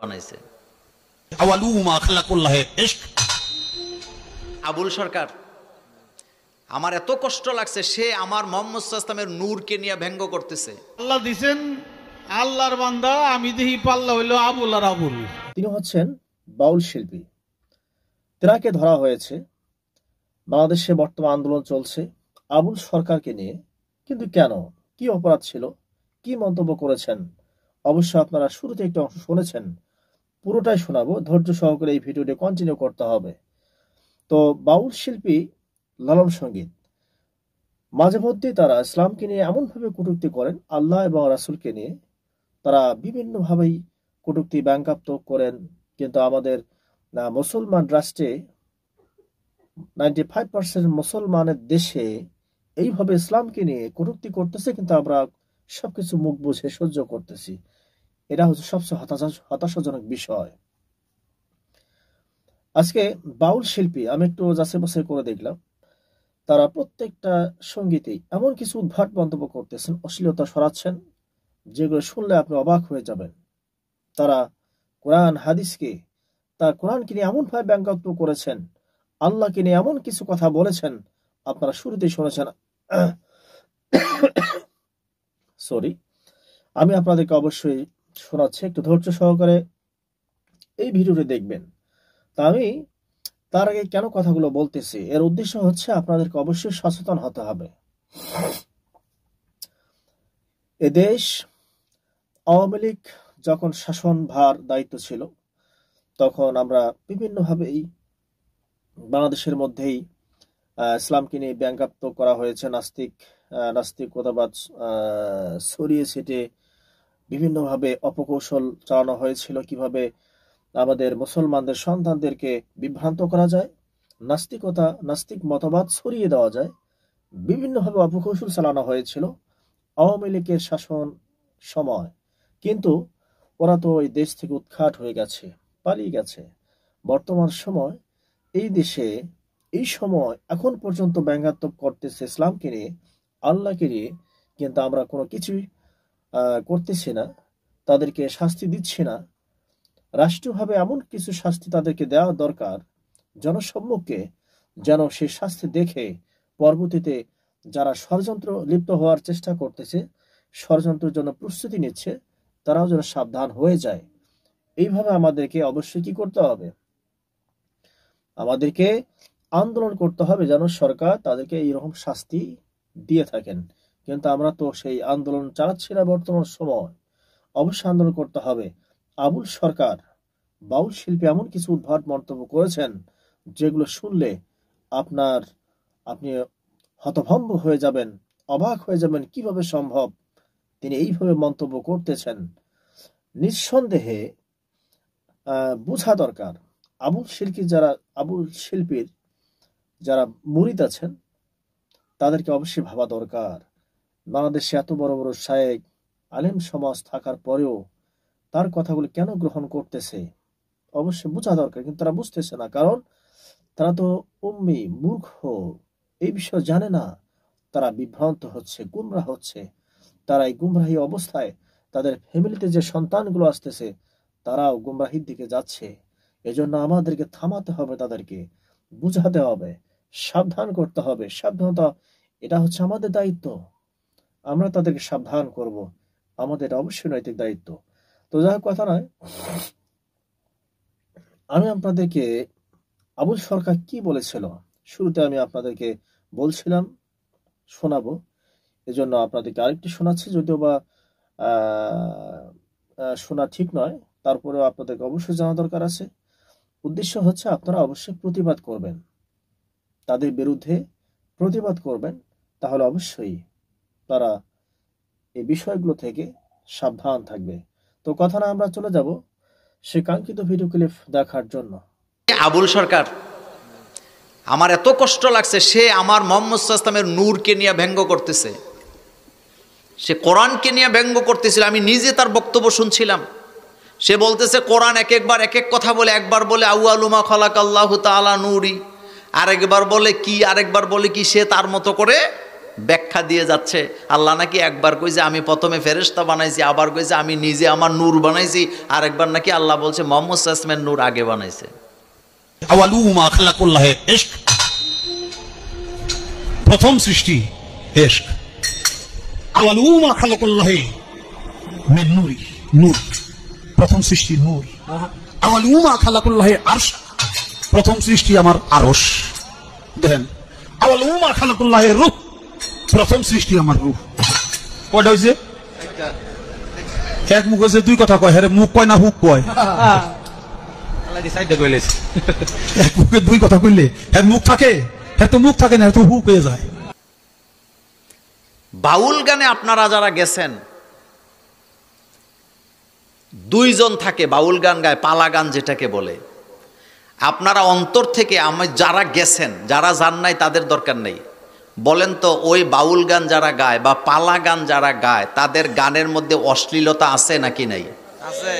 বানাইছে আওয়ালুমা খালাকুল্লাহ ইশক। আবুল সরকার, আমার এত কষ্ট লাগছে, সে আমার মোহাম্মদ সাল্লাল্লাহু আলাইহি ওয়াসাল্লামের নূরকে নিয়ে ব্যঙ্গ করতেছে। আল্লাহ দিছেন, আল্লাহর বান্দা, আমি দেখি পাল্লা হইলো আবুল আর আবুল। তিনি হচ্ছেন বাউল শিল্পী। তেনাকে ধরা হয়েছে। বাংলাদেশে বর্তমান আন্দোলন চলছে আবুল সরকারকে নিয়ে। কিন্তু কেন, কি অপরাধ ছিল, কি মন্তব্য করেছেন, অবশ্য আপনারা শুরুতে একটু অংশ শুনেছেন, পুরোটাই শোনাবো। ধৈর্য সহকারে এই ভিডিওটি কন্টিনিউ করতে হবে। তো বাউল শিল্পী লালন সঙ্গীত, মাঝে মধ্যে তারা ইসলামকে নিয়ে এমনভাবে কটূক্তি করেন, আল্লাহ এবং রাসূলকে নিয়ে তারা বিভিন্নভাবেই কটূক্তি ব্যঙ্গাত্ম করেন। কিন্তু আমাদের মুসলমান রাষ্ট্রে 95% মুসলমানের দেশে এইভাবে ইসলামকে নিয়ে কটূক্তি করতেছে, কিন্তু আমরা সবকিছু মুখ বুঝে সহ্য করতেছি। এটা হচ্ছে সবচেয়ে হতাশাজনক বিষয়। আজকে বাউল শিল্পী আমি একটু যাচাই বাছাই করে দেখলাম, তারা প্রত্যেকটা সঙ্গীতেই এমন কিছু উদ্ভট মন্তব্য করতেছেন, অশ্লীলতা ছড়াচ্ছেন, যেগুলো শুনলে আপনি অবাক হয়ে যাবেন। তারা কোরআন হাদিসকে, তার কোরআনকে নিয়ে এমনভাবে ব্যঙ্গাত্ম করেছেন, আল্লাহকে নিয়ে এমন কিছু কথা বলেছেন, আপনারা শুরুতেই শুনেছেন। সরি, আমি আপনাদেরকে অবশ্যই শোনাচ্ছি, একটু ধৈর্য সহকারে এই ভিডিওটি দেখবেন। তা আমি তার আগে কেন কথাগুলো বলতেছি, এর উদ্দেশ্য হচ্ছে আপনাদেরকে অবশ্যই সচেতন হতে হবে। এদেশ আওয়ামী লীগ যখন শাসন ভার দায়িত্ব ছিল, তখন আমরা বিভিন্নভাবেই বাংলাদেশের মধ্যেই ইসলামকে নিয়ে ব্যঙ্গাত্ম করা হয়েছে, নাস্তিকতাবাদ ছড়িয়ে ছিটে বিভিন্নভাবে অপকৌশল চালানো হয়েছিল, কিভাবে আমাদের মুসলমানদের সন্তানদেরকে বিভ্রান্ত করা যায়, নাস্তিক মতবাদ ছড়িয়ে দেওয়া যায়, বিভিন্নভাবে অপকৌশল চালানো হয়েছিল আওয়ামী লীগের শাসন সময়। কিন্তু ওরা তো ওই দেশ থেকে উৎখাট হয়ে গেছে, পালিয়ে গেছে। বর্তমান সময় এই দেশে এই সময় এখন পর্যন্ত ব্যঙ্গাত্মক করতেছে ইসলামকে নিয়ে, আল্লাহকে নিয়ে, কিন্তু আমরা কোনো কিছুই করতেছি না, তাদেরকে শাস্তি দিচ্ছি না। রাষ্ট্রীয়ভাবে এমন কিছু শাস্তি তাদেরকে দেওয়া দরকার জনসম্মুখে, যেন সেই শাস্তি দেখে পরবর্তীতে যারা ষড়যন্ত্র লিপ্ত হওয়ার চেষ্টা করতেছে, ষড়যন্ত্রের জন্য প্রস্তুতি নিচ্ছে, তারাও যেন সাবধান হয়ে যায়। এইভাবে আমাদেরকে অবশ্যই কি করতে হবে, আমাদেরকে আন্দোলন করতে হবে যেন সরকার তাদেরকে এইরকম শাস্তি দিয়ে থাকেন। কিন্তু আমরা তো সেই আন্দোলন চালাচ্ছি না বর্তমান সময়। অবশ্যই আন্দোলন করতে হবে। আবুল সরকার বাউল শিল্পী এমন কিছু উদ্ভট মন্তব্য করেছেন, যেগুলো শুনলে আপনি হতভম্ব হয়ে যাবেন, অবাক হয়ে যাবেন, কিভাবে সম্ভব তিনি এইভাবে মন্তব্য করতেছেন। নিঃসন্দেহে বোঝা দরকার, আবুল শিল্পীর যারা মুরিদ আছেন তাদেরকে অবশ্যই ভাবা দরকার। বাংলাদেশে এত বড় বড় শায়েখ আলেম সমাজ থাকার পরেও তার কথাগুলো কেন গ্রহণ করতেছে, অবশ্যই বোঝা দরকার। কিন্তু তারা বুঝতেছে না, কারণ তারা তো উম্মি, মূর্খ, এই বিষয় জানে না। তারা বিভ্রান্ত হচ্ছে, গুমরাহ হচ্ছে। তারা এই গুমরাহী অবস্থায় তাদের ফ্যামিলিতে যে সন্তানগুলো আসতেছে, তারাও গুমরাহির দিকে যাচ্ছে। এজন্য আমাদেরকে থামাতে হবে, তাদেরকে বুঝাতে হবে, সাবধান করতে হবে। সাবধানতা এটা হচ্ছে আমাদের দায়িত্ব। আমরা তাদেরকে সাবধান করব, আমাদের অবশ্যই নৈতিক দায়িত্ব। তো যাই হোক, কথা নয়, আমি আপনাদেরকে আবুল সরকার কি বলেছিল শুরুতে আমি আপনাদেরকে বলছিলাম শোনাবো, এজন্য আপনাদেরকে আরেকটি শোনাচ্ছি, যদিও বা শোনা ঠিক নয়, তারপরেও আপনাদেরকে অবশ্যই জানা দরকার আছে। উদ্দেশ্য হচ্ছে আপনারা অবশ্যই প্রতিবাদ করবেন, তাদের বিরুদ্ধে প্রতিবাদ করবেন, তাহলে অবশ্যই তারা এই বিষয়গুলো থেকে সাবধান থাকবে। তো কথা না, আমরা চলে যাব সে কাঙ্ক্ষিত ভিডিও ক্লিপ দেখার জন্য। আবুল সরকার, আমার এত কষ্ট লাগছে, সে আমার মোহাম্মদ সাল্লাল্লাহু আলাইহি ওয়াসাল্লামের নূরকে নিয়ে ব্যঙ্গ করতেছে, সে কোরআনকে নিয়ে ব্যঙ্গ করতেছিল। আমি নিজে তার বক্তব্য শুনছিলাম। সে বলতেছে কোরআন এক একবার এক এক কথা বলে, একবার বলে আউয়ালুমা খালাকাল্লাহু তাআলা নূরি, আরেকবার বলে কি, আরেকবার বলে কি, সে তার মতো করে ব্যাখ্যা দিয়ে যাচ্ছে আল্লাহ নাকি একবার কইছে আমি প্রথমে ফেরেশতা বানাইছি, আবার কইছে আমি নিজে আমার নূর বানাইছি, আর একবার নাকি আল্লাহ বলছে মুহাম্মদ সাল্লাল্লাহু আলাইহি ওয়াসাল্লামের নূর আগে বানাইছে। আওয়ালু মা খালাকুল্লাহ ইশক, প্রথম সৃষ্টি ইশক। আওয়ালু মা খালাকুল্লাহ মিন নূরি, নূর, প্রথম সৃষ্টি নূর। আওয়ালু মা খালাকুল্লাহ আরশ, প্রথম সৃষ্টি আমার আরশ। দেখেন, আওয়ালু মা খালাকুল্লাহ রূহ, প্রথম সৃষ্টি আমার রূহ। কয়টা হইছে? এক মুখ হইছে, দুই কথা কয়, হ্যাঁ মুখ কয় না হুক কয়? এক মুখে দুই কথা কইলে হ্যাঁ মুখ থাকে, হ্যাঁ তো মুখ থাকে না, তো হুক হয়ে যায়। বাউল গানে আপনারা যারা গেছেন, দুইজন থাকে বাউল গান গায়, পালা গান যেটাকে বলে। আপনারা অন্তর থেকে, আমি যারা গেছেন, যারা যান নাই তাদের দরকার নেই, বলেন তো ওই বাউল গান যারা গায় বা পালা গান যারা গায় তাদের গানের মধ্যে অশ্লীলতা আছে নাকি নাই? আছে।